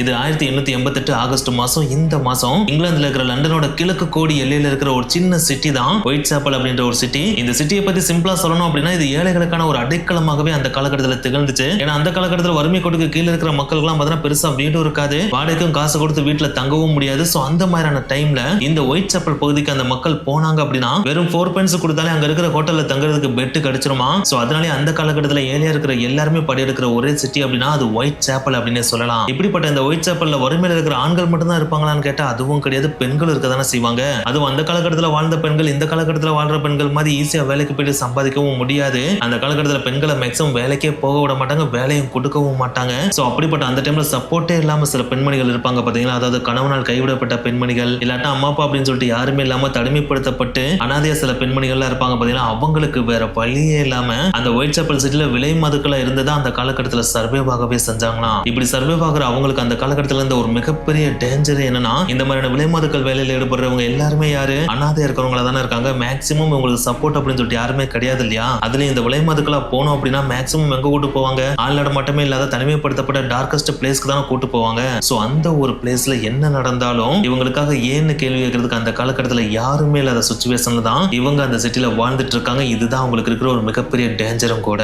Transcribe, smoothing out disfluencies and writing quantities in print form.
இது 1888 ஆகஸ்ட் மாசம். இந்த மாசம் இங்கிலாந்துல இருக்கிற லண்டனோட கிழக்கு கோடி எல்லையில இருக்கிற ஒரு சின்ன சிட்டி தான் ஒயிட் சாப்பல் அப்படின்ற ஒரு சிட்டி. இந்த சிட்டியை பத்தி சிம்பிளா சொல்லணும் அப்படின்னா இது ஏழைகளுக்கான ஒரு அடைக்கலமாகவே அந்த காலகட்டத்தில் திகழ்ந்துச்சு. ஏன்னா அந்த காலகட்டத்தில் வறுமை கோட்டுக்கு கீழே இருக்கிற மக்களுக்கு எல்லாம் பெருசா வீடும் இருக்காது, வாடகைக்கும் காசு கொடுத்து வீட்டுல தங்கவும் முடியாது. சோ அந்த மாதிரியான டைம்ல இந்த ஒயிட் சாப்பல் பகுதிக்கு அந்த மக்கள் போனாங்க அப்படின்னா வெறும் 4 pence கொடுத்தாலே அங்க இருக்கிற ஹோட்டல்ல தங்குறதுக்கு பெட் கிடைச்சிருமா. சோ அதனாலே அந்த காலகட்டத்தில் ஏழையா இருக்கிற எல்லாருமே படியெடுக்கிற ஒரே சிட்டி அப்படின்னா அது ஒயிட் சாப்பல் அப்படின்னு சொல்லலாம். இப்படிப்பட்ட இந்த ஒயிட் சாப்பல்ல வறுமையில இருக்கிற ஆண்கள் மட்டும் தான் இருப்பாங்களான்னு கேட்டா அதுவும் கிடையாது, பெண்கள் இருக்கதானே செய்வாங்க. அதுவும் அந்த காலகட்டத்தில் வாழ்ந்த பெண்கள் இந்த காலகட்டத்தில் வாழ்ற பெண்கள் மாதிரி ஈஸியா வேலைக்கு போயிட்டு சம்பாதிக்கவும் முடியாது. அந்த காலகட்டத்தில் பெண்களை மேக்ஸிமம் வேலைக்கே போக விட மாட்டாங்க, வேலையும் கொடுக்கவும் மாட்டாங்க. சோ அப்படிப்பட்ட அந்த டைம்ல சப்போர்ட்டே இல்லாம சில பெண்மணிகள் இருப்பாங்க பாத்தீங்களா. அதாவது கணவனால் கைவிடப்பட்ட பெண்மணிகள், இல்லாட்டா அம்மா அப்பா அப்படின்னு சொல்லிட்டு யாருமே இல்லாம தனிமைப்படுத்தப்பட்டு அனாதையா சில பெண்மணிகள்லாம் இருப்பாங்க பாத்தீங்களா. அவங்களுக்கு வேற வழியே இல்லாம அந்த ஒயிட் சாப்பல் சிட்டில விலை மதுக்களா இருந்ததா அந்த காலகட்டத்தில் சர்வைவ் ஆகவே செஞ்சாங்களாம். இப்படி சர்வைவ் ஆகிற அவங்களுக்கு அந்த காலகட்டத்தில் இருந்த ஒரு மிகப்பெரிய டேஞ்சர் என்னன்னா, இந்த மாதிரியான விலை மதுக்கள் வேலையில ஈடுபடுறவங்க எல்லாருமே யாரு அனாதையா இருக்கிறவங்களா தானே இருக்காங்க. மேக்சிமம் உங்களுக்கு சப்போர்ட் அப்படின்னு சொல்லிட்டு யாருமே கிடையாது இல்லையா. அதுல இந்த விலை மதுக்களா போனோம் அப்படின்னா மேக்சிமம் எங்க கூட்டு போவாங்க, ஆள் நடமாட்டமே இல்லாத தனிமைப்படுத்தப்பட்ட டார்க்கஸ்ட் பிளேஸ்க்கு தான் கூட்டு போவாங்க. சோ அந்த ஒரு பிளேஸ்ல என்ன நடந்தாலும் இவங்களுக்காக ஏன்னு கேள்வி கேட்கறதுக்கு அந்த காலகட்டத்தில் யாருமே இல்லாத சுச்சுவேஷன்ல தான் இவங்க அந்த சிட்டில வாழ்ந்துட்டு இருக்காங்க. இதுதான் உங்களுக்கு இருக்கிற ஒரு மிகப்பெரிய டேஞ்சரும் கூட.